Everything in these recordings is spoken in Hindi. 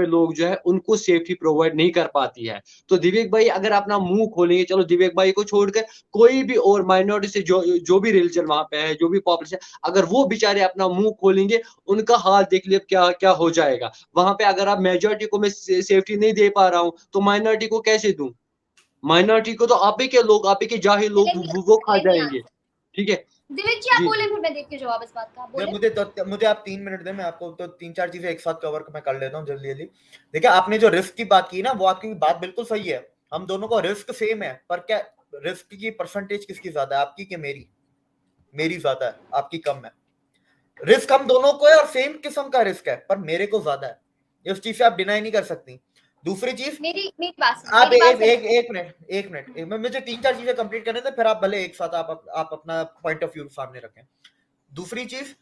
लोग जो है उनको सेफ्टी प्रोवाइड नहीं कर पाती है। तो दिवेक भाई अगर अपना मुँह खोलेंगे, चलो दिवेक भाई को छोड़कर कोई भी और माइनॉरिटी से जो भी रिलीजन वहाँ पे है, जो भी पॉपुलेशन, अगर वो बेचारे अपना मुँह खोलेंगे, उनका हाल देख लीजिए क्या क्या हो जाएगा। वहाँ पे अगर आप मेजॉरिटी को मैं सेफ्टी नहीं दे पा रहा हूँ, तो माइनॉरिटी को कैसे दूँ? माइनॉरिटी को तो आप ही के लोग, आप ही के जाहिल लोग वो खा जाएँगे। ठीक है? दिवेक जी आप जी, बोले, जी। फिर मैं देती हूँ जवाब इस बात का। आप बोले। मुझे आप 3 मिनट दें, मैं आपको तो 3-4 चीजें एक साथ कवर मैं कर लेता हूँ जल्दी-जल्दी। देखिए, आपने जो रिस्क की बात की ना, वो आपकी बात बिल्कुल सही है। हम दोनों का रिस्क सेम है, पर क्या रिस्क की परसेंटेज किसकी ज्यादा है, आपकी कि मेरी? मेरी ज्यादा है, आपकी कम है। रिस्क हम दोनों को है और सेम किस्म का रिस्क है, पर मेरे को ज्यादा है। इस चीज से आप डिनाई नहीं कर सकती। दूसरी चीज, मेरी मेरी बात सुनो, आप मेरी बात सुनो। एक मिनट, मुझे 3-4 चीजें कंप्लीट करने थे, फिर आप भले एक साथ आप अपना पॉइंट ऑफ व्यू सामने रखें। दूसरी चीज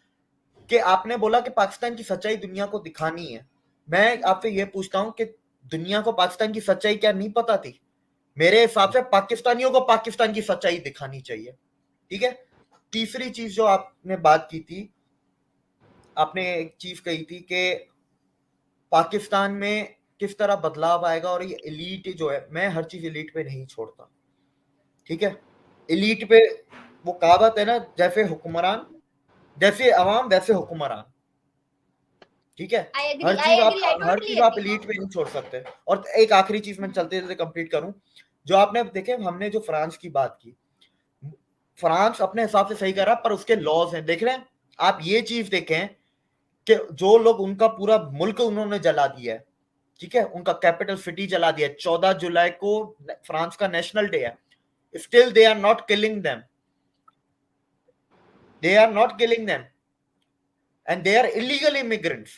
कि आपने बोला कि पाकिस्तान की सच्चाई दुनिया को दिखानी है। मैं आपसे यह पूछता हूं कि दुनिया को पाकिस्तान की सच्चाई क्या नहीं पता थी? मेरे हिसाब से पाकिस्तानियों को पाकिस्तान की सच्चाई दिखानी चाहिए। ठीक है। तीसरी चीज जो आपने बात की थी, आपने एक चीज कही थी कि पाकिस्तान में किस तरह बदलाव आएगा, और ये एलीट जो है, मैं हर चीज एलीट पे नहीं छोड़ता। ठीक है। एलीट पे वो कहावत है ना, जैसे हुक्मरान, जैसे अवाम वैसे हुक्मरान। ठीक है। आई एग्री, हर आई चीज आप एग्री, आई हर टोटली चीज आप एग्री। एलीट पे नहीं छोड़ सकते। और एक आखिरी चीज मैं चलते चलते कंप्लीट करूं, जो आपने देखे, हमने जो फ्रांस की बात की, फ्रांस अपने हिसाब से सही कर रहा, पर उसके लॉज हैं, देख रहे हैं आप। ये चीज देखें कि जो लोग, उनका पूरा मुल्क उन्होंने जला दिया है। ठीक है, उनका कैपिटल सिटी जला दिया है। 14 जुलाई को फ्रांस का नेशनल डे है, still they are not killing them, they are not killing them, and they are illegal immigrants.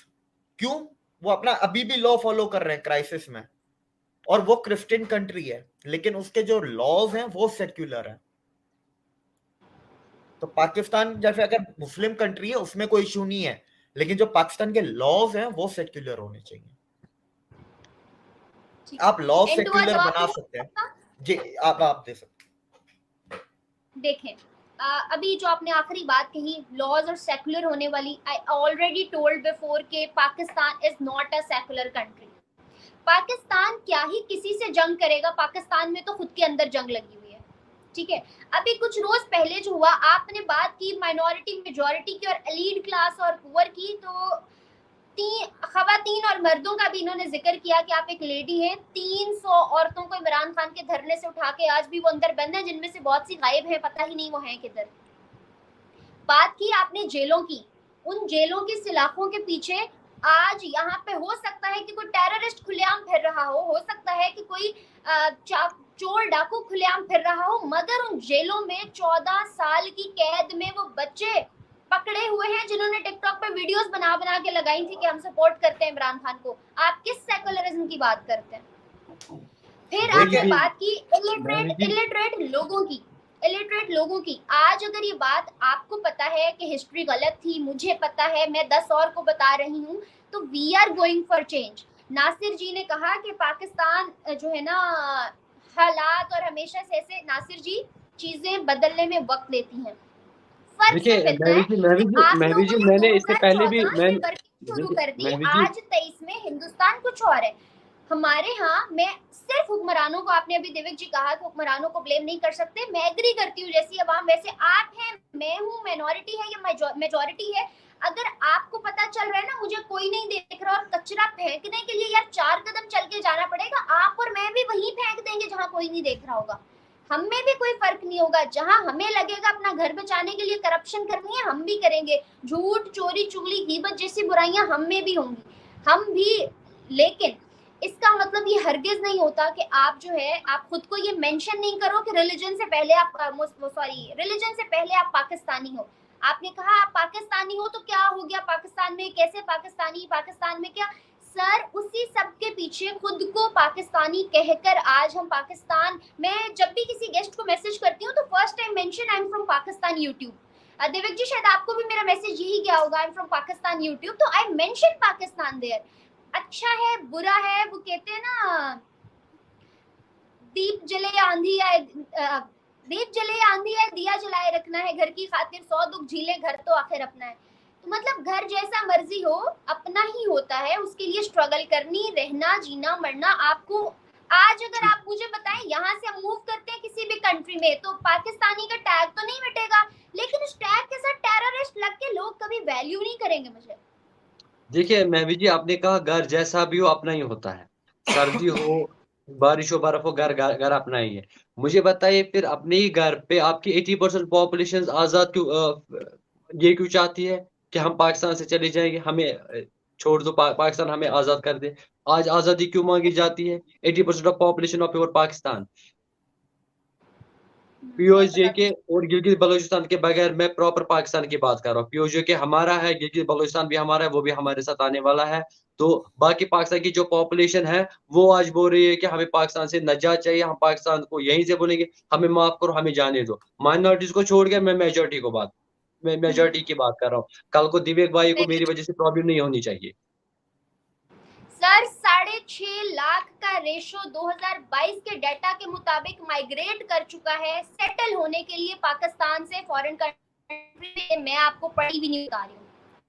क्यों? वो अपना अभी भी लॉ फॉलो कर रहे हैं क्राइसिस में, और वो क्रिश्चियन कंट्री है, लेकिन उसके जो लॉज हैं वो सेक्युलर है। तो पाकिस्तान जैसे अगर मुस्लिम कंट्री है, उसमें कोई इशू नहीं है, लेकिन जो पाकिस्तान के लॉज हैं वो सेक्युलर होने चाहिए। आप लॉ एंड हुआ, सेक्युलर जवाब बना दूं सकते हैं। आपका? जी, आप दे सकते देखें, अभी जो आपने आखिरी बात कही लॉज और सेकुलर होने वाली, आई ऑलरेडी टोल्ड बिफोर के Pakistan is not a secular country. Pakistan क्या ही किसी से जंग करेगा, पाकिस्तान में तो खुद के अंदर जंग लगी हुई है। ठीक है। अभी कुछ रोज पहले जो हुआ, आपने बात की माइनॉरिटी मेजॉरिटी की और एलीट क्लास और पुअर की, तो खवातीन और मर्दों का भी इन्होंने जिक्र किया कि आप एक लेडी हैं। 300 औरतों को इमरान खान के धरने से उठा के आज भी वो अंदर बंद है, जिनमें से बहुत सी गायब हैं, पता ही नहीं वो हैं किधर। बात की आपने जेलों की, उन जेलों की सलाखों के पीछे आज यहाँ पे हो सकता है कि कोई टेररिस्ट खुलेआम फिर रहा हो सकता है कि कोई चोर डाकू खुलेआम फिर रहा हो, मगर उन जेलों में 14 साल की कैद में वो बच्चे पकड़े हुए हैं जिन्होंने टिकटॉक पे वीडियोस बना बना के लगाई थी कि हम सपोर्ट करते हैं इमरान खान को। आप किस सेकुलरिज्म की बात करते हैं? फिर वही आपने चीज़ बात की वही चीज़ इलिटरेट लोगों की, इलिटरेट लोगों की। आज अगर ये बात आपको पता है कि हिस्ट्री गलत थी, मुझे पता है, मैं 10 और को बता रही हूँ, तो we are going for change. Nasir ji ने कहा कि पाकिस्तान जो है ना, हालात और हमेशा से ऐसे, नासिर जी, चीजें बदलने में वक्त लेती हैं। फर्क देखिए सिर्फ इतना है कि आप महवी जी लोगों ने मैंने इससे पहले भी 2014 मैं में वर्किंग शुरू देखिए कर दी, महवी जी आज 23 में हिंदुस्तान कुछ और है। हमारे यहाँ, मैं सिर्फ हुक्मरानों को, आपने अभी देविक जी कहा कि हुक्मरानों को ब्लेम नहीं कर सकते, मैं एग्री करती हूँ। जैसी अवाम वैसे आप हैं, मैं हूँ, माइनॉरिटी है या मेजोरिटी है। अगर आपको पता चल रहा है ना मुझे कोई नहीं देख रहा, और कचरा फेंकने के लिए यार 4 कदम चल के जाना पड़ेगा, आप और मैं भी वहीं फेंक देंगे जहाँ कोई नहीं देख रहा होगा। हम में भी कोई फर्क नहीं होगा। जहां हमें लगेगा अपना घर बचाने के लिए करप्शन करनी है, हम भी करेंगे। झूठ, चोरी, चुगली, गीबत जैसी बुराइयां हम में भी होंगी, हम भी। लेकिन इसका मतलब ये हरगिज नहीं होता कि आप जो है, आप खुद को ये मेंशन नहीं करो कि रिलीजन से पहले आप रिलीजन से पहले आप पाकिस्तानी हो। आपने कहा आप पाकिस्तानी हो तो क्या हो गया पाकिस्तान में, कैसे पाकिस्तानी, पाकिस्तान में क्या? सर, उसी सब के पीछे खुद को पाकिस्तानी कहकर आज हम पाकिस्तान, मैं जब भी किसी गेस्ट को मैसेज करती हूँ तो first time mention I am from Pakistan YouTube. Devik ji, शायद आपको भी मेरा मैसेज यही गया होगा, I am from Pakistan YouTube, तो आई मेंशन पाकिस्तान देयर। अच्छा है बुरा है, वो कहते हैं ना, दीप जले आंधी आए, दीप जले आंधी है, दिया जलाए रखना है, घर की खातिर 100 दुख झीले, घर तो आखिर अपना है। तो मतलब घर जैसा मर्जी हो, अपना ही होता है, उसके लिए स्ट्रगल करनी, रहना, जीना, मरना आपको। आज अगर आप मुझे बताएं, यहाँ से हम मूव करते हैं किसी भी कंट्री में, तो पाकिस्तानी का टैग तो नहीं मिटेगा, लेकिन उस टैग के साथ टेररिस्ट लग के लोग कभी वैल्यू नहीं करेंगे मुझे। देखिए महवी जी, आपने कहा घर जैसा भी हो अपना ही होता है, सर्दी हो, बारिश हो, बर्फ हो, घर घर घर अपना ही है। मुझे बताइए फिर अपने ही घर पे आपकी 80% पॉपुलेशन आजाद क्यों ये क्यों चाहती है कि हम पाकिस्तान से चले जाएंगे, हमें छोड़ दो, पाकिस्तान हमें आजाद कर दे। आज आजादी क्यों मांगी जाती है? 80% of population of your Pakistan. नहीं पीओजे पता था। के और गिलगित बलोचिस्तान के बगैर मैं प्रॉपर पाकिस्तान की बात कर रहा हूँ। पीओजे के हमारा है, गिलगित बलोचिस्तान भी हमारा है, वो भी हमारे साथ आने वाला है। तो बाकी पाकिस्तान की जो पॉपुलेशन है वो आज बोल रही है कि हमें पाकिस्तान से नजात चाहिए, हम पाकिस्तान को यहीं से बोलेंगे, हमें माफ करो, हमें जाने दो। माइनॉरिटीज को छोड़ के मैं मेजोरिटी की बात कर रहा हूँ। कल को दिवेक भाई को मेरी वजह से प्रॉब्लम नहीं होनी चाहिए। सर 6.5 लाख का रेशो 2022 के डाटा के मुताबिक माइग्रेट कर चुका है सेटल होने के लिए पाकिस्तान से फॉरेन कंट्री। मैं आपको पढ़ी भी नहीं बता रही हूँ,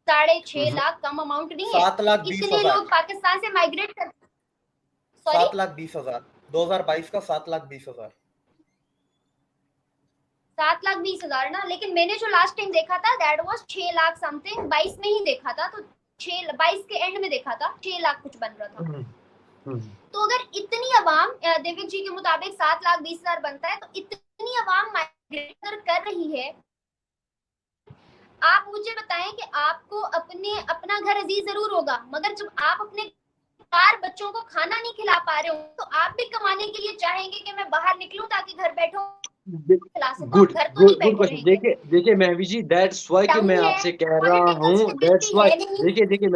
6.5 लाख कम अमाउंट नहीं है। 7,20,000 इतने लोग पाकिस्तान से माइग्रेट कर, 7,20,000 2022 का 7,20,000 7,20,000 ना, लेकिन मैंने जो लास्ट टाइम देखा था दैट वाज 6 लाख समथिंग, 22 में ही देखा था, तो 22 के एंड में देखा था 6 लाख कुछ बन रहा था। तो अगर इतनी अवाम, देविक जी के मुताबिक 7,20,000 बनता है, तो इतनी अवाम माइग्रेट कर रही है। आप मुझे बताएं कि आपको अपना घर अजीज जरूर होगा, मगर जब आप अपने 4 बच्चों को खाना नहीं खिला पा रहे हो, तो आप भी कमाने के लिए चाहेंगे कि मैं बाहर निकलूं ताकि घर बैठो खिला सकूं। गुड घर तो गुड नहीं गुड बैठे क्वेश्चन। रहेंगे। देखिए महवी जी, दैट्स वाई कि मैं डंग है, आपसे कह रहा पॉलिटिकल हूँ, दैट्स स्टेबिलिटी वाई। है नहीं। देखिए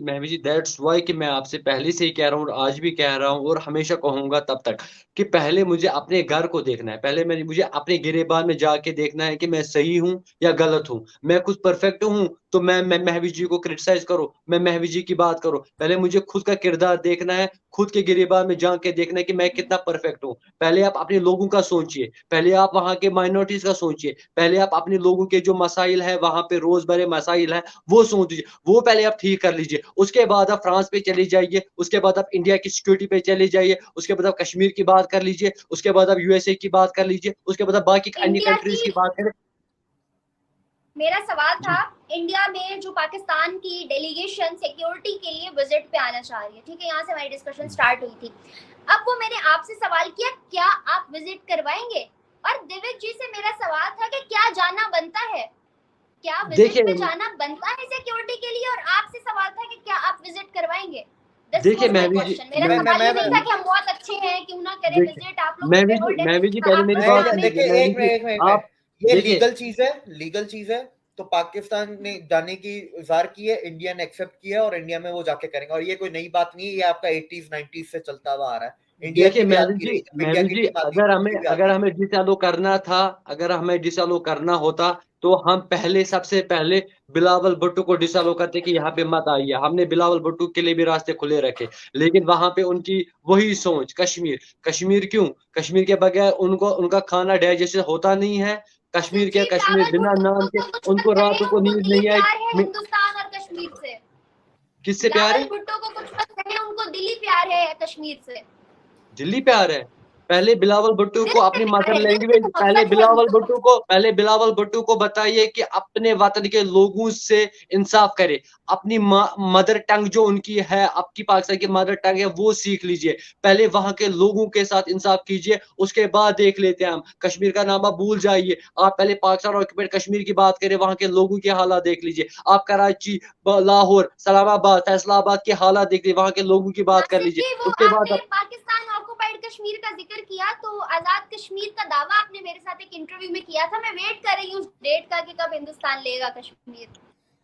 महवी जी दैट्स वाई कि मैं आपसे पहले से ही कह रहा हूँ, और आज भी कह रहा हूँ, और हमेशा कहूंगा तब तक, कि पहले मुझे अपने घर को देखना है। पहले मुझे अपने गिरेबान में जाके देखना है कि मैं सही हूँ या गलत हूँ। मैं कुछ परफेक्ट हूँ तो मैं महवी जी को क्रिटिसाइज करो, मैं महवी जी की बात करो। पहले मुझे खुद का किरदार देखना है, खुद के गिरेबान में जाके देखना है कि मैं कितना परफेक्ट हूँ। पहले आप अपने लोगों का सोचिए, पहले आप वहाँ के माइनॉरिटीज का सोचिए, पहले आप अपने लोगों के जो मसाइल है, वहाँ पे रोजमर्रे मसाइल है, वो सोचिए, वो पहले आप ठीक कर लीजिए। उसके बाद आप फ्रांस पे चले जाइए, उसके बाद आप इंडिया की सिक्योरिटी पे चले जाइए, उसके बाद आप कश्मीर की बात कर लीजिए, उसके बाद आप यूएसए की बात कर लीजिए, उसके बाद आप बाकी अन्य इंडिया कंट्रीज की, की बात करें। मेरा सवाल था, जी इंडिया में जो पाकिस्तान की डेलीगेशन सिक्योरिटी के लिए विजिट पे आना चाह रही है, ठीक है, यहाँ से हमारी डिस्कशन स्टार्ट हुई थी। अब वो मैंने आपसे सवाल किया, क्या आप विजिट करवाएंगे? और दिव्य जी से मेरा सवाल था कि क्या जाना बनता है, क्या विजिट पे जाना बनता है सिक्योरिटी के लिए, और आपसे सवाल था कि क्या आप विजिट करवाएंगे। देखिए महवी जी, मेरा सवाल ये नहीं था कि हम बहुत अच्छे हैं, क्यों ना करें विजिट, आप लोग महवी जी पहले मेरी बात सुनिए। देखिए, महवी एक जी मिनट आप ये देखिए, लीगल चीज है। तो पाकिस्तान ने जाने की इज़हार की है, इंडिया ने एक्सेप्ट किया, और इंडिया में वो जाके करेंगे। और ये कोई नई बात नहीं है, ये आपका 80s 90s से चलता हुआ आ रहा है। इंडिया देखिए की भी आती रही, जब इंडिया महवी की जी, टीम आती थी, उनकी भी अगर आती हमें थी। डिसअलो करना था, अगर हमें डिसअलो करना होता, तो हम सबसे पहले बिलावल भुट्टो को डिसअलो करते कि यहाँ पे मत आइए। हमने बिलावल भुट्टो के लिए भी रास्ते खुले रखे, लेकिन वहां पे उनकी वही सोच, कश्मीर कश्मीर क्यों? कश्मीर के बगैर उनको उनका खाना डाइजेस्ट होता नहीं है। कश्मीर के जी, कश्मीर बिलावल बिना भुट्टो नाम के को कुछ उनको पता है, रातों को उनको नींद दिली नहीं प्यार है आएगी। हिंदुस्तान और कश्मीर से। किससे प्यार बिलावल है? भुट्टो को कुछ पता है, उनको दिली प्यार है कश्मीर से। दिल्ली पे आ रहा है। पहले बिलावल भुट्टो को दिल से अपनी प्यार मदर है, दिल से लैंग्वेज, मोहब्बत है उनको। पहले बिलावल भुट्टो को बताइए कि अपने वतन के लोगों से इंसाफ करे। अपनी मदर टंग जो उनकी है, आपकी पाकिस्तान की मदर टंग है, वो सीख लीजिए। पहले वहां के लोगों के साथ इंसाफ कीजिए, उसके बाद देख लेते हैं हम। कश्मीर का नाम आप भूल जाइए, आप पहले पाकिस्तान ऑक्यूपाइड कश्मीर की बात करें, वहां के लोगों के हालात देख लीजिए। आप कराची, लाहौर, सलामाबाद, फैसलाबाद के हालात देख लीजिए, वहां के लोगों की बात कर नासिर लीजिए। जी, वो उसके बाद आपने आप पाकिस्तान ऑक्युपाइड कश्मीर का जिक्र किया, तो आजाद कश्मीर का दावा आपने मेरे साथ एक इंटरव्यू में किया था। मैं वेट कर रही हूँ उस डेट का कि कब हिंदुस्तान लेगा कश्मीर।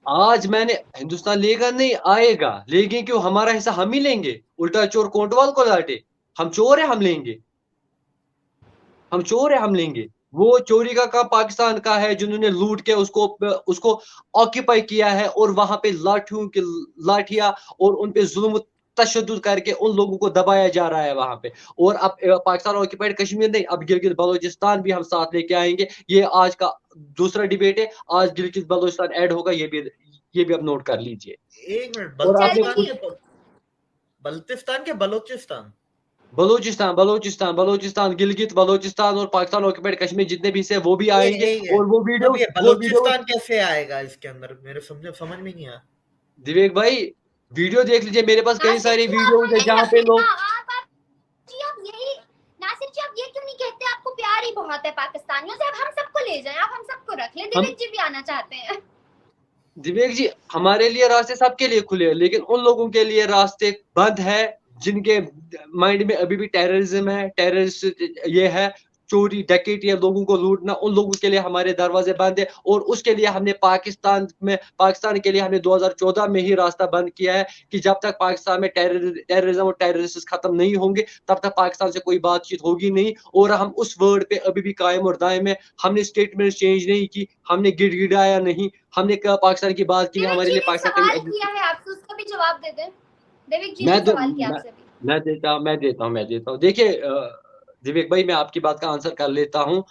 आज मैंने हिंदुस्तान लेगा नहीं, आएगा। लेकिन क्यों? हमारा हिस्सा हम ही लेंगे। उल्टा चोर कोतवाल को डांटे। हम चोर है, हम लेंगे। हम चोर है, हम लेंगे। वो चोरी का काम पाकिस्तान का है, जिन्होंने लूट के उसको उसको ऑक्यूपाई किया है, और वहां पे लाठियां और उन पे जुल्म तशद्दुद करके उन लोगों को दबाया जा रहा है वहां पे। और अब पाकिस्तान ऑक्यूपाइड कश्मीर नहीं, अब गिलगित बलोचिस्तान भी हम साथ लेके आएंगे। ये आज का दूसरा डिबेट है। आज गिलगित बलोचिस्तान ऐड होगा, ये भी आप नोट कर लीजिए। एक मिनट, और आपने बल्तिस्तान के बलोचिस्तान बलूचिस्तान बलूचिस्तान बलूचिस्तान गिलगित बलूचिस्तान और पाकिस्तान ऑक्यूपाइड कश्मीर जितने भी से वो भी आएंगे। और वो वीडियो अब ये बलोचिस्तान कैसे आएगा इसके अंदर, मेरे समझ में नहीं आया। दिवेक भाई वीडियो देख लीजिए, मेरे पास कई नासिर सारी जी, वीडियो है जहाँ पे लोग जी आप यही, नासिर जी आप ये क्यों नहीं कहते आपको प्यार ही बहुत है पाकिस्तानियों से, अब हम सबको ले जाएं, आप हम सबको रख ले, दिवेक जी भी आना चाहते हैं। दिवेक जी हमारे लिए रास्ते सबके लिए खुले हैं, लेकिन उन लोगों के लिए रास्ते बंद है जिनके माइंड में अभी भी टेररिज्म है, टेररिस्ट ये है, चोरी डकैती है, लोगों को लूटना, उन लोगों के लिए हमारे दरवाजे बंद है। और उसके लिए हमने पाकिस्तान के लिए हमने 2014 में ही रास्ता बंद किया है कि जब तक पाकिस्तान में टेररिज्म और टेररिस्ट खत्म नहीं होंगे तब तक पाकिस्तान से कोई बातचीत होगी नहीं। और हम उस वर्ड पे अभी भी कायम और दायम है। हमने स्टेटमेंट चेंज नहीं की, हमने गिड़गिड़ाया नहीं, हमने कहा पाकिस्तान की बात की, देवेक हमारे जी लिए ने पाकिस्तान सवाल कभी किया है आपसे, उसका भी जवाब दे दें। देवेक जी मैं ने दे, सवाल किया आपसे भी। मैं देता हूँ। देखिए विवेक भाई मैं आपकी बात का आंसर कर लेता हूँ।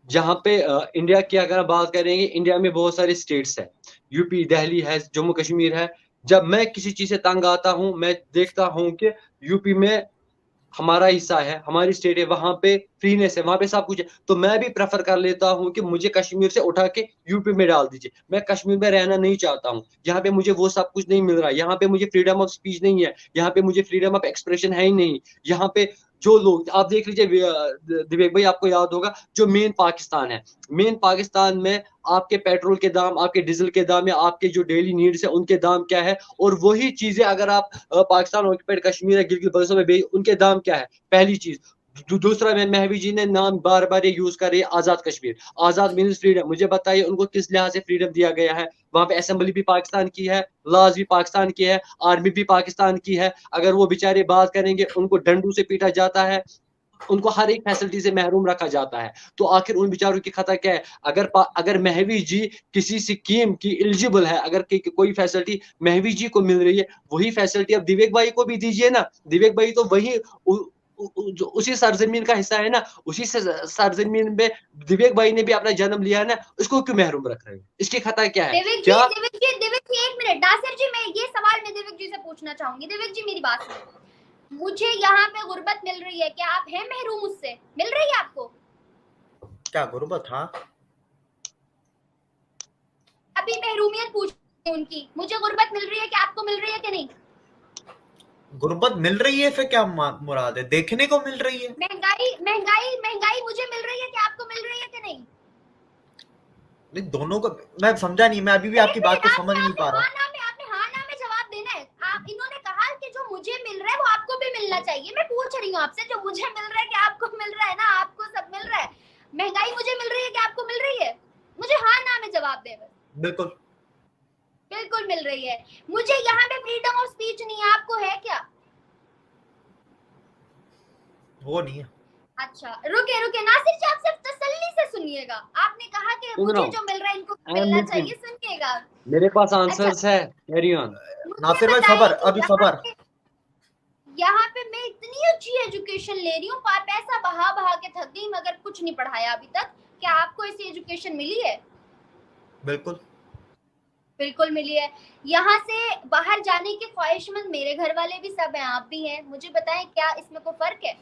जहाँ पे इंडिया की अगर हम बात करेंगे, इंडिया में बहुत सारे स्टेट्स हैं, यूपी, दिल्ली है, जम्मू कश्मीर है। जब मैं किसी चीज से तंग आता हूँ, मैं देखता हूँ कि यूपी में हमारा हिस्सा है, हमारी स्टेट है, वहाँ पे फ्रीनेस है, वहाँ पे सब कुछ है। तो मैं भी प्रेफ़र कर लेता हूँ कि मुझे कश्मीर से उठा के यूपी में डाल दीजिए। मैं कश्मीर में रहना नहीं चाहता हूँ। यहाँ पे मुझे वो सब कुछ नहीं मिल रहा है। यहाँ पे मुझे फ्रीडम ऑफ स्पीच नहीं है। यहाँ पे मुझे फ्रीडम ऑफ एक्सप्रेशन है ही नहीं। यहाँ पे जो लोग आप देख लीजिए दिवेक भाई आपको याद होगा जो मेन पाकिस्तान है। मेन पाकिस्तान में आपके पेट्रोल के दाम, आपके डीज़ल के दाम या आपके जो डेली नीड्स है उनके दाम क्या है? और वही चीज़ें अगर आप पाकिस्तान ऑक्यूपाइड कश्मीर या गिलगित-बल्तिस्तान में उनके दाम क्या है? पहली चीज़। दूसरा मैं महवी जी ने नाम बार-बार ये यूज़ कर रही है आज़ाद कश्मीर। आज़ाद मीन्स फ्रीडम। मुझे बताइए उनको किस लिहाज़ से फ्रीडम दिया गया है? वहाँ पे असेंबली भी पाकिस्तान की है, लॉज़ भी पाकिस्तान की है, आर्मी भी पाकिस्तान की है। अगर वो बेचारे बात करेंगे, उनको डंडों से पीटा जाता है, उनको हर एक फैसिलिटी से महरूम रखा जाता है। तो आखिर उन बेचारों की खता क्या है? अगर महवी जी किसी स्कीम की एलिजिबल है, अगर कोई फैसिलिटी महवी जी को मिल रही है, वही फैसिलिटी अब दिवेक भाई को भी दीजिए ना। दिवेक भाई तो वही उ उ उ जो उसी सरज़मीन का हिस्सा है ना, उसी सरज़मीन में दिवेक भाई ने भी अपना जन्म लिया है ना, उसको क्यों महरूम रख रहे हो? इसकी खता क्या है? देवेक क्या जी 1 मिनट, नासिर जी मैं ये सवाल मैं देवेक जी से पूछना चाहूंगी। देवेक जी मेरी बात सुनिए, मुझे यहाँ पे गुर्बत मिल रही है, क्या आप हैं महरूम उससे? मिल रही है आपको? क्या गुर्बत? हाँ, अभी महरूमियत पूछ रही हूं उनकी, मुझे गुर्बत मिल रही है, क्या आपको मिल रही है कि नहीं? गुर्बत मिल रही है फिर क्या मुराद है? देखने को मिल रही है। महंगाई मुझे मिल रही है, क्या आपको मिल रही है कि नहीं? नहीं, दोनों को मैं समझा नहीं, मैं अभी भी आपकी बात को समझ नहीं पा रहा। आपने हाँ ना में जवाब देना है। आप इन्होंने कहा कि जो मुझे मिल रहा है वो आपको भी मिलना चाहिए। मैं पूछ रही हूँ आपसे, जो मुझे मिल रहा है क्या आपको मिल रहा है? ना आपको सब मिल रहा है। महंगाई मुझे मिल रही है, क्या आपको मिल रही है? मुझे हाँ ना में जवाब दे बस। बिल्कुल बिल्कुल मिल रही है। मुझे यहाँ पे फ्रीडम ऑफ स्पीच नहीं है, आपको है क्या? वो नहीं है। अच्छा रुके नासिर जी, आप सिर्फ तसल्ली से सुनिएगा। आपने कहा कि सुन रहा मुझे हूँ। जो मिल रहा है इनको आई एम मिलना लिसनिंग। चाहिए, सुनिएगा। मेरे पास अच्छा आंसर्स है। Carry on. मुझे नासिर भाई बताइए सबर, कि अभी सबर। यहाँ पे मैं इतनी अच्छी एजुकेशन ले रही हूँ, पैसा बहा बहा के थक गई, मगर कुछ नहीं पढ़ाया अभी तक। क्या आपको ऐसी एजुकेशन मिली है? बिल्कुल बिल्कुल मिली है। यहाँ से बाहर जाने की ख्वाहिशमंद मेरे घर वाले भी सब हैं, आप भी हैं। मुझे बताएं क्या इसमें कोई फर्क है?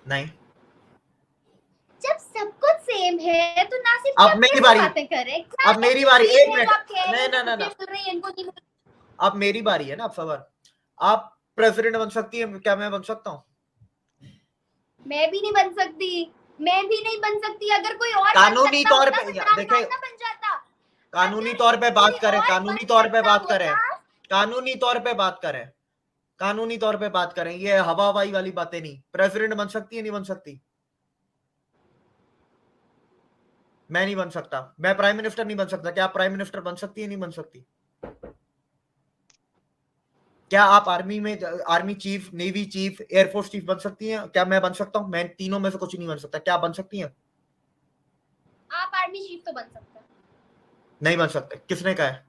नहीं। जब सब कुछ सेम है तो नासिर जी अब आप मेरी कैसे बारी, बातें कर रहे हैं? क्या अब मेरी ऐसी बारी, चीज एक है मिनट। जो आप कह रहे हैं नहीं कि नहीं मुझे नहीं, मिल रही है इनको नहीं मिल रही? अब मेरी बारी है ना। अब सबर, आप प्रेसिडेंट बन सकती है, क्या मैं बन सकता हूँ? मैं भी नहीं बन सकती, मैं भी नहीं बन सकती। अगर कोई और बन कानूनी सकता तौर होता पे तो इमरान देखें, खान ना बन जाता। कानूनी अगर तौर पे बात कोई करें, और कानूनी बन तौर पे सकता बात करें, होता, कानूनी तौर पे बात करें, कानूनी तौर पे बात करें, ये हवा हवाई वाली बातें नहीं। प्रेसिडेंट बन सकती है, नहीं बन सकती? मैं नहीं बन सकता। मैं प्राइम मिनिस्टर नहीं बन सकता। क्या आप प्राइम मिनिस्टर बन सकती है, नहीं बन सकती? क्या आप आर्मी में, army chief, navy chief, air force chief बन सकती हैं? क्या मैं बन सकता हूं? मैं तीनों में से कुछ नहीं बन सकता। क्या आप बन सकती हैं? आप आर्मी चीफ तो बन सकते हैं। नहीं बन सकते। किसने कहा है?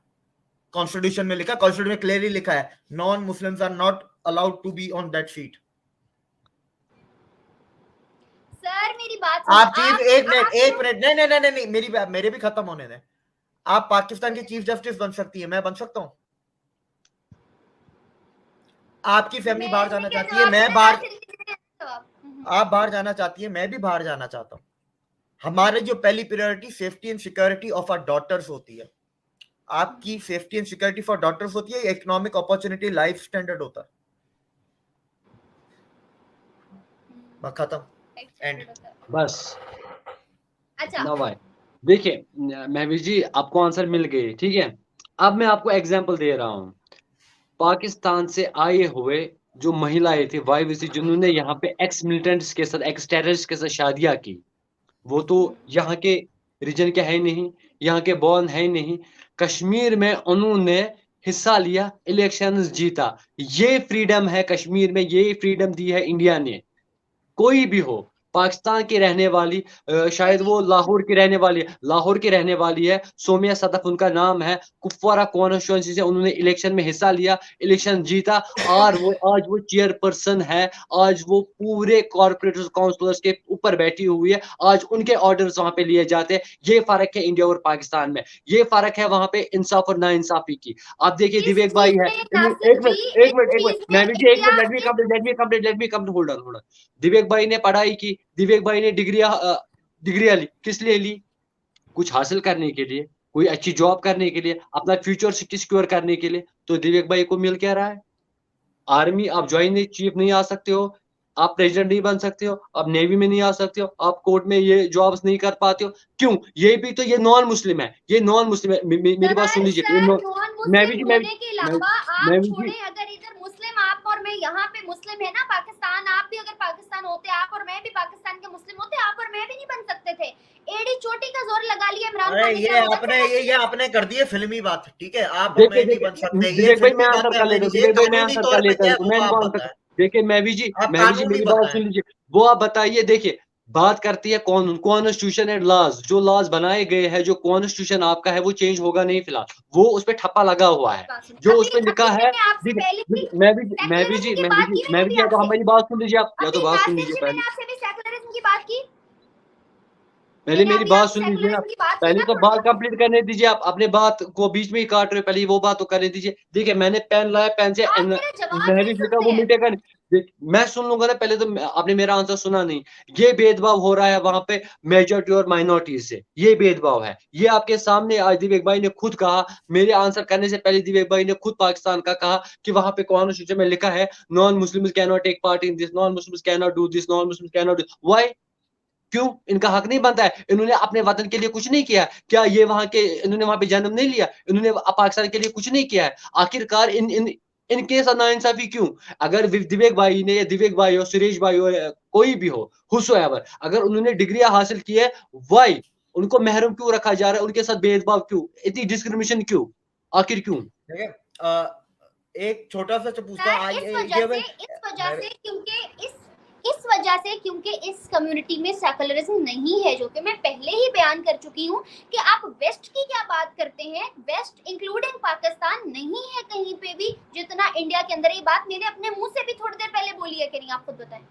कॉन्स्टिट्यूशन में लिखा, कॉन्स्टिट्यूशन में क्लियरली लिखा है, non Muslims are not allowed to be on that seat. Sir मेरी बात आप सुनिए। चीफ, एक मिनट, नहीं नहीं नहीं नहीं, मेरी मेरे भी खत्म होने दें। आप पाकिस्तान के चीफ जस्टिस बन सकती है, मैं बन सकता हूँ? आपकी फैमिली बाहर जाना चाहती है, मैं बाहर, आप बाहर जाना चाहती है, मैं भी बाहर जाना चाहता हूँ। हमारे जो पहली priority safety and security of our daughters होती है। आपकी safety and security for daughters होती है, इकोनॉमिक अपॉर्चुनिटी, लाइफ स्टैंडर्ड होता है। खत्म, एंड। बस अच्छा ना भाई, देखिए महवी जी आपको आंसर मिल गई, ठीक है। अब मैं आपको एग्जांपल दे रहा हूँ। पाकिस्तान से आए हुए जो महिलाएं थी वाईवीसी, जिन्होंने यहाँ पे एक्स मिलिटेंट्स के साथ, एक्स टेररिस्ट के साथ शादियां की, वो तो यहाँ के रीजन के है ही नहीं, यहाँ के बॉर्न है ही नहीं। कश्मीर में उन्होंने हिस्सा लिया, इलेक्शंस जीता। ये फ्रीडम है कश्मीर में, ये फ्रीडम दी है इंडिया ने। कोई भी हो, पाकिस्तान की रहने वाली, शायद वो लाहौर की रहने वाली है, लाहौर की रहने वाली है, सोमिया सदफ उनका नाम है, कुपवारा कॉन्स्टिट्यूंसी से उन्होंने इलेक्शन में हिस्सा लिया, इलेक्शन जीता, और वो आज वो चेयरपर्सन है। आज वो पूरे कॉर्पोरेटर्स काउंसलर्स के ऊपर बैठी हुई है। आज उनके ऑर्डर्स वहां पे लिए जाते हैं। ये फर्क है इंडिया और पाकिस्तान में, ये फर्क है वहां पे इंसाफ और नाइंसाफी की। आप देखिए इस दिवेक भाई चीज है, में नासिर एक जी, मिनट एक इस मिनट एक मिनट, चीज में मैं भी जी एक India minute, let me complete, hold on. Divek भाई ने पढ़ाई की, दिवेक भाई ने डिग्रियां ली, किस लिए ली? कुछ हासिल करने के लिए, कोई अच्छी जॉब करने के लिए, अपना फ्यूचर सिक्योर करने के लिए। तो दिवेक भाई को मिल क्या रहा है? आर्मी आप ज्वाइन चीफ नहीं आ सकते हो, आप प्रेसिडेंट नहीं बन सकते हो, आप नेवी में नहीं आ सकते हो, आप कोर्ट में ये जॉब्स नहीं कर पाते हो। क्यों? ये भी तो ये नॉन मुस्लिम है, ये नॉन मुस्लिम है। मेरी बात सुन लीजिए, सर नॉन मैं भी मुस्लिम जी होने के अलावा मैं आप भी जी छोड़े, अगर इधर मुस्लिम आप और मैं, यहाँ पे मुस्लिम है ना पाकिस्तान, आप भी अगर पाकिस्तान होते, आप और मैं भी पाकिस्तान के मुस्लिम होते, आप और मैं भी नहीं बन सकते थे। एड़ी चोटी का जोर लगा लिया इमरान अरे खान ने, ये क्या होगा आपने ये आपने कर दी है फिल्मी बात, ठीक है? आप और देखिए मैं नहीं देखिए बन सकते, ये दिवेक भाई मैं फिल्मी आंसर बातें कर हमने लेता नहीं, हूँ, ये दिवेक भाई मैं कानूनी आंसर कर तौर पे लेता क्या है हूँ, वो मैं आप इनको आंसर, बताएं। देखिए आप मैं भी जी कानूनी मेरी बात बताएं। सुन लीजिए। वो आप बताइए, देखिए बात करती है कॉन्स्टिट्यूशन एंड लॉज, जो लॉज बनाए गए हैं, जो कॉन्स्टिट्यूशन आपका है वो चेंज होगा नहीं फिलहाल, वो उस पर ठप्पा लगा हुआ है, जो उस अभी पर लिखा अभी है। मैंने आपसे पहले भी मैं भी सेकुलरिज्म जी की मैं भी बात जी की मैं मैंने भी भी जी, या तो आपसे, हमारी बात सुन लीजिए, आप या तो अभी बात सुन नासिर लीजिए जी पहले, मैंने आपसे भी सेकुलरिज्म की बात की, पहले मैंने मेरी अभी बात आपसे सुन लीजिए ना। सेकुलरिज्म की बात की पहले ना तो थोड़ी बात देर पहले। कंप्लीट करने दीजिए, आप अपने बात को बीच में ही काट रहे हो, पहले वो बात तो करने दीजिए। देखिए मैंने पेन लाया, पेन से आप मेरा जवाब नहीं महरिफ लिखा, सुनते वो हैं। मिटेगा नहीं। मैं सुन लूंगा ना, पहले तो आपने मेरा आंसर सुना नहीं। ये भेदभाव हो रहा है वहां पे मेजोरिटी और माइनॉरिटी से, ये भेदभाव है, ये आपके सामने आज दिवेक भाई ने खुद कहा। मेरे आंसर करने से पहले दिवेक भाई ने खुद पाकिस्तान का कहा कि वहां पे कॉन्स्टिट्यूशन में लिखा है non Muslims can not take part in this, non Muslims can not do this, non Muslims can not do. Why? क्यों? इनका हक नहीं बनता है? इन्होंने अपने वतन के लिए कुछ नहीं किया? क्या ये वहां के, इन्होंने वहां पे जन्म नहीं लिया? इन्होंने पाकिस्तान के लिए कुछ नहीं किया है? आखिरकार इन इन इनके साथ नाइंसाफी क्यों? अगर दिवेक भाई ने, या दिवेक भाई हो, सुरेश भाई हो, या कोई भी हो, हुसोएवर, अगर उन्होंने डिग्रियां हासिल की है, वाई उनको महरूम क्यों रखा जा रहा है? उनके साथ भेदभाव क्यों? इतनी डिस्क्रिमिनेशन क्यों? आखिर क्यों? ठीक है, एक छोटा सा पूछता हूँ, सर इस वजह मैं से क्योंकि इस वजह से क्योंकि इस कम्युनिटी में सेकुलरिज्म नहीं है, जो कि मैं पहले ही बयान कर चुकी हूँ कि आप वेस्ट की क्या बात करते हैं, वेस्ट इंक्लूडिंग पाकिस्तान नहीं है कहीं पे भी जितना इंडिया के अंदर। ये बात मैंने अपने मुंह से भी थोड़ी देर पहले बोली है कि नहीं, आप खुद बताएं।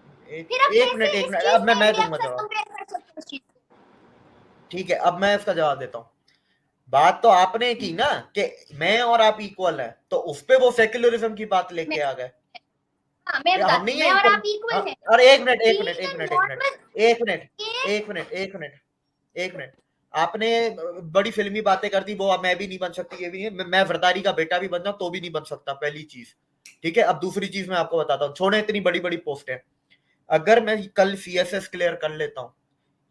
फिर आप एक मिनट, कैसे एक इस मिनट, चीज अब में मैं इंडिया दूंगा के साथ जवाब। कंपेयर कर सकते हैं इस चीज को? ठीक है, अब मैं इसका जवाब देता हूँ। बात तो आपने की ना कि मैं और आप इक्वल है, तो उस पे वो सेक्युलरिज्म की बात लेके आ गए। हाँ, मैं हम बताती नहीं हूँ, है मैं और इक्वल? आप इक्वल हैं। अरे एक मिनट, एक मिनट, बीइंग एक अ मिनट, एक मिनट, नॉर्मल एक मिनट, के एक मिनट, एक मिनट, एक मिनट। आपने बड़ी फिल्मी बातें कर दी, वो मैं भी नहीं बन सकती, ये भी नहीं, मैं वरदारी का बेटा भी बन जाऊं तो भी नहीं बन सकता, पहली चीज। ठीक है, अब दूसरी चीज मैं आपको बताता हूँ, छोड़े इतनी बड़ी बड़ी पोस्ट है। अगर मैं कल सीएसएस क्लियर कर लेता हूँ,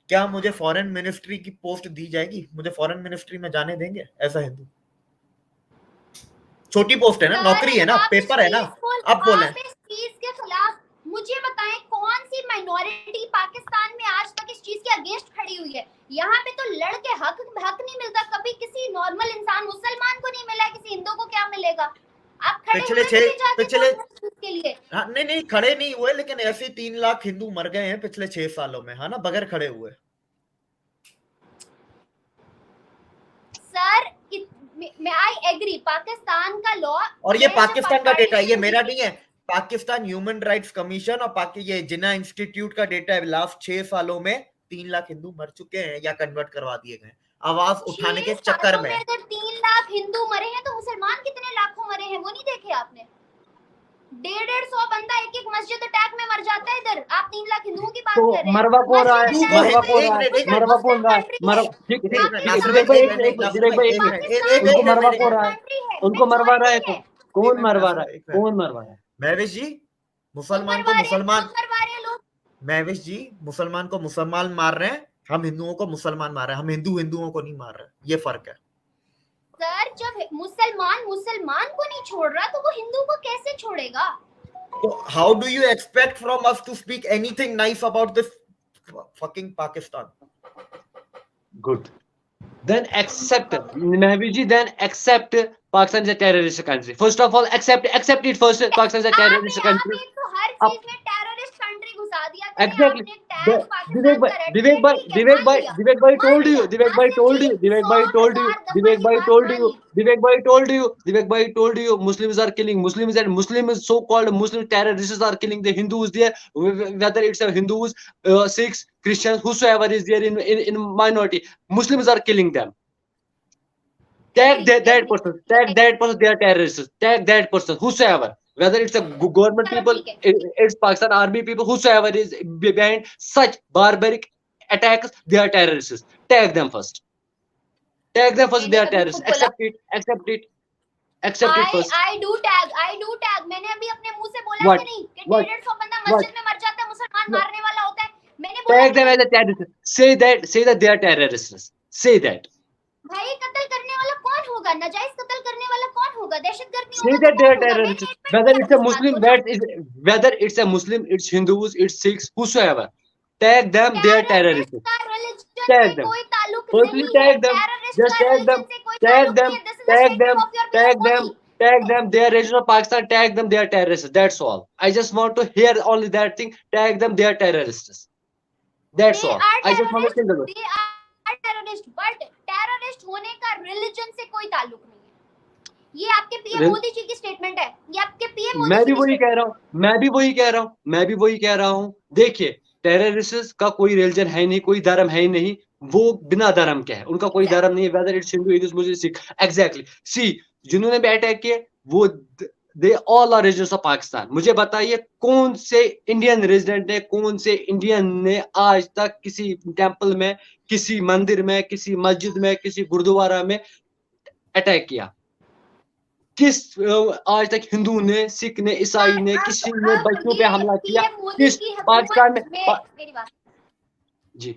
क्या मुझे फॉरेन मिनिस्ट्री की पोस्ट दी जाएगी? मुझे फॉरेन मिनिस्ट्री में जाने देंगे ऐसा हिंदू? छोटी पोस्ट है ना, सर, नौकरी है ना, पेपर है ना। अब बोले आप इस चीज के खिलाफ मुझे बताएं, कौन सी माइनॉरिटी पाकिस्तान में आज तक इस चीज के अगेंस्ट खड़ी हुई है? यहाँ पे तो लड़के हक नहीं मिलता कभी, किसी नॉर्मल इंसान मुसलमान को नहीं मिला, किसी हिंदू को क्या मिलेगा? आप खड़े हुए थे जाके के लिए? हाँ, नहीं नहीं खड़े नहीं हुए, लेकिन ऐसे 3 लाख हिंदू मर गए हैं पिछले 6 सालों में, है ना, बगैर खड़े हुए। सर मैं आई एग्री, पाकिस्तान का लॉ, और ये पाकिस्तान का डेटा है, ये मेरा नहीं है। पाकिस्तान ह्यूमन राइट्स कमीशन और ये जिन्ना इंस्टीट्यूट का डेटा है, लास्ट 6 सालों में 3 लाख हिंदू मर चुके हैं या कन्वर्ट करवा दिए गए। आवाज उठाने के 6 चक्कर सालों में। में अगर 3 लाख हिंदू मरे हैं तो मुसलमान कितने लाखों मरे हैं वो नहीं देखे आपने? 150 बंदा एक एक मस्जिद अटैक में मर जाता है इधर, आप 3 लाख हिंदुओं की बात तो कर रहे हैं। मरवा कौन रहा है, मस्जिद मरवा अटैक कौन में रहा है, एक मिनट, मरवा कौन रहा है, मुस्लिम मरवा कंट्री ठीक है। ठीक आप ठीक है, नासिर विवेक भाई भाई एक मिनट, नासिर विवेक भाई भाई एक मिनट, पाकिस्तान उनको एक मरवा मिनट, कौन रहा है, कंट्री है, उनको मरवा रहा है, मेजॉरिटी है। कौन मरवा नासिर रहा भाई है, एक मिनट। कौन मरवा रहा है? महविश जी, खुद मुसलमान मरवा को रहे हैं, मुसलमान, खुद मरवा रहे हैं लोग। महविश जी मुसलमान को मुसलमान मार रहे हैं, हम हिंदुओं को मुसलमान मार रहे हैं, हम हिंदुओं को नहीं मार रहे, ये फर्क है। सर जब मुसलमान मुसलमान को नहीं छोड़ रहा तो वो हिंदू को कैसे छोड़ेगा? So how do you expect from us to speak anything nice about this fucking Pakistan? Good. Then accept, Mahbiji, then accept Pakistan is a terrorist country. First of all, accept it first. Pakistan is a terrorist आपने आप country. एक तो हर अब चीज में टेररिस्ट कंट्री घुसा दिया, कहीं exactly. आपने टैग Vivek पाकिस्तान bhai, का रेड Vivek किया, bhai, ठीक है, Vivek मान bhai, लिया, Vivek bhai मान told you, लिया। Vivek bhai Nasir told ji you, Vivek 100 bhai told you, 1000 दफा Vivek ये bhai बात told मान you, Lee. Vivek bhai told you, Vivek bhai told you, Muslims are killing Muslims and Muslims, so-called Muslim terrorists are killing the Hindus there, whether it's a Hindus, Sikhs, Christians, whosoever is there in minority, Muslims are killing them. Tag that person, tag that person, they are terrorists. Tag that person, whosoever, whether it's a government चलो people, ठीक है, it's Pakistan army people, whosoever is behind such barbaric attacks, they are terrorists. Tag them first. Tag them first, they मैंने are अभी terrorists. खुद बोला, Accept it, accept it, accept it first. I do tag. मैंने अभी अपने मुंह से बोला कि What? नहीं कि What? 150 बंदा What? मस्जिद में मर जाता है, मुसलमान What? मारने वाला होता है, मैंने बोला Tag कि them नहीं? as a terrorist. Say that they are terrorists. Say that. भाई कत्ल करने वाला कौन होगा? नाजायज कत्ल करने वाला कौन होगा? दहशतगर्दी Say होगा तो that they are कौन होगा? मैंने terrorists. एडमिट Whether किया it's a इस बात Muslim, को ना। whether it's a Muslim, it's Hindus, it's Sikhs, whosoever. Tag them, they are terrorist terrorists. का रिलीजन से Tag them. कोई ताल्लुक Firstly, नहीं है, tag them. टेररिस्ट Just का tag them. रिलीजन से कोई Tag ताल्लुक नहीं them. है। This is the Tag statement them. Of your PM Tag them. Modi. Tag them. They are regional Pakistan. Tag them. They are terrorists. That's all. I just want to hear only that thing. Tag them. They are terrorists. That's they all. Are I just want to terrorist, kill them. They are terrorist, but terrorist होने का रिलीजन से कोई ताल्लुक नहीं है। ये आपके पीएम Rel- मोदी जी की स्टेटमेंट है, ये आपके पीएम मोदी मैं जी भी की वही statement कह रहा हूँ, मैं भी वही कह रहा हूँ, मैं भी वही कह रहा हूँ। देखिए, टेररिस्ट का कोई रिलीजन है नहीं, कोई धर्म है ही नहीं, वो बिना धर्म के है, उनका कोई धर्म नहीं है, whether it's Hindu, Hindu, Muslim, Sikh. Exactly. See, जिन्होंने भी अटैक किए वो they all are residents of Pakistan. मुझे बताइए कौन से इंडियन रेजिडेंट ने, कौन से इंडियन ने आज तक किसी टेंपल में, किसी मंदिर में, किसी मस्जिद में, किसी गुरुद्वारा में अटैक किया? किस आज तक हिंदू ने, सिख ने, ईसाई ने, किसी ने बच्चों पे हमला किया? पीएम मोदी किस की पाकिस्तान में मेरी बात, जी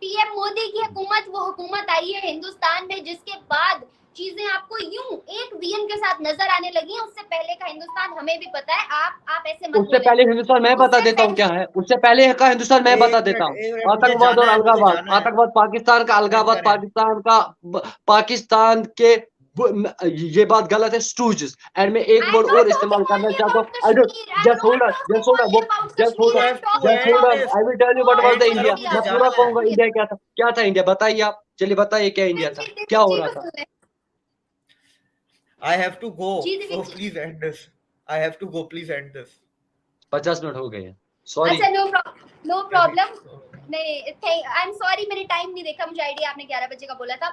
पीएम मोदी की हुकूमत वो हुकूमत आई है हिंदुस्तान में जिसके बाद चीजें आपको यूं एक वियन के साथ नजर आने लगी हैं। उससे पहले का हिंदुस्तान हमें भी पता है, आप ऐसे मत उससे बोले। पहले हिंदुस्तान मैं बता देता हूँ क्या है, उससे पहले का हिंदुस्तान मैं बता देता हूँ। मुझे आतंकवाद और जाना है, मुझे अलगावाद, जाना है। आतंकवाद पाकिस्तान का, अलगावाद करें। पाकिस्तान का, पाकिस्तान के ये बात गलत है, स्टूजेस। एंड मैं एक वर्ड और इस्तेमाल करना चाहता हूँ। I don't just hold up, just hold up, just hold up, just hold up. I will tell you what was the India. मैं पूरा कहूंगा इंडिया क्या था, क्या था इंडिया। बताइए आप, चलिए बताइए क्या इंडिया था, क्या हो रहा था। I have to go, जी, so please end this. I have to go, please end this. 50 minute हो गए हैं, सॉरी। अच्छा, नो प्रॉब्लम। नहीं, आई एम सॉरी, मैंने टाइम नहीं देखा, मुझे आइडिया आपने 11 बजे का बोला था।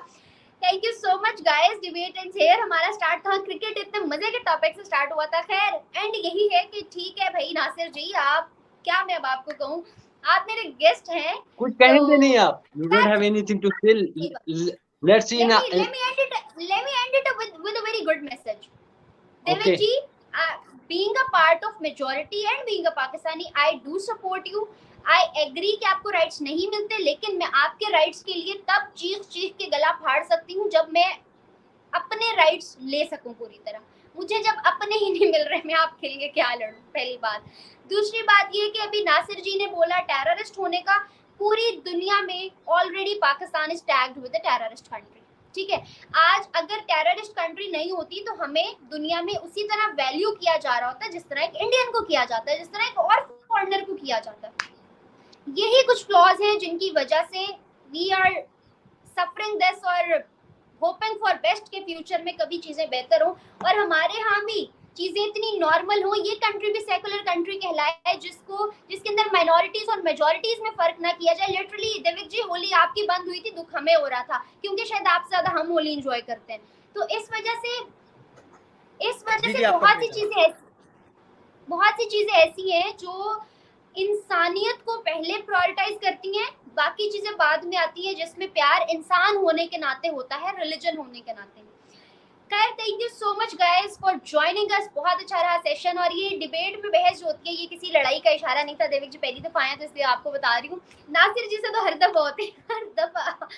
Thank you so much guys. Debate and share हमारा स्टार्ट था, क्रिकेट इतने मजे के टॉपिक से स्टार्ट हुआ था। खैर एंड यही है कि ठीक है भाई नासिर जी, आप क्या मैं अब आपको कहूँ, आप मेरे गेस्ट हैं, कुछ कहेंगे नहीं आप, you don't have anything to say. Let's see now. let me end it with a very good message. Okay. Devik ji, being a part of majority and being a Pakistani, I do support you. I agree कि आपको राइट्स नहीं मिलते, लेकिन मैं आपके राइट्स के लिए तब चीख के गला फाड़ सकती हूँ जब मैं अपने राइट्स ले सकूं पूरी तरह। मुझे जब अपने ही नहीं मिल रहे, मैं आपके लिए क्या लड़ूं, पहली बात। दूसरी बात ये कि अभी नासिर जी ने बोला टेररिस्ट होने का, पूरी दुनिया में already Pakistan is tagged with a terrorist country. ठीक है, आज अगर टेररिस्ट कंट्री नहीं होती तो हमें दुनिया में उसी तरह वैल्यू किया जा रहा होता है जिस तरह एक इंडियन को किया जाता है, जिस तरह एक और फॉरेनर को किया जाता है। यही कुछ फ्लॉज हैं जिनकी वजह से वी आर सफरिंग दिस और होपिंग फॉर बेस्ट के फ्यूचर में कभी चीजें बेहतर हो। और हमारे यहाँ भी चीजें इतनी नॉर्मल हो। ये कंट्री भी सेकुलर कंट्री कहलाए है, जिसके अंदर माइनॉरिटीज और मेजोरिटीज में फर्क ना किया जाए। लिटरली देविक जी, होली आपकी बंद हुई थी, दुख हमें हो रहा था, क्योंकि शायद आपसे ज्यादा हम होली एंजॉय करते हैं। तो इस वजह से बहुत सी चीजें ऐसी हैं जो इंसानियत को पहले प्रायोरिटाइज करती हैं, बाकी चीजें बाद में आती हैं, जिसमें प्यार इंसान होने के नाते होता है, रिलीजन होने के नाते। खैर, thank you so much guys for joining us. बहुत अच्छा रहा सेशन। और ये डिबेट में बहस जो होती है, ये किसी लड़ाई का इशारा नहीं था। देविक जी पहली दफा आए, तो इसलिए आपको बता रही हूँ। नासिर जी से तो हर दफा होते हैं, हर दफा।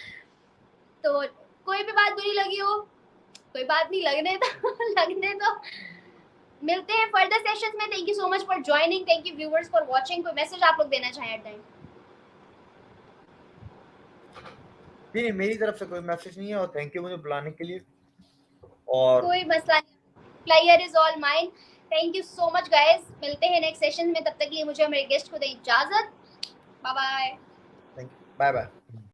तो कोई भी बात बुरी लगी हो, कोई बात नहीं, लगने दो। मिलते हैं फर्दर सेशंस में। Thank you so much for joining. Thank you viewers for watching. कोई मैसेज आप लोग देना चाहें एट द एंड? नहीं, मेरी तरफ से कोई मैसेज नहीं है, और थैंक यू मुझे बुलाने के लिए। और कोई मसला नहीं, player is all mine. Thank you so much guys. मिलते हैं नेक्स्ट सेशन में, तब तक के लिए मुझे मेरे गेस्ट को दें इजाजत। Bye bye. Thank you, bye bye.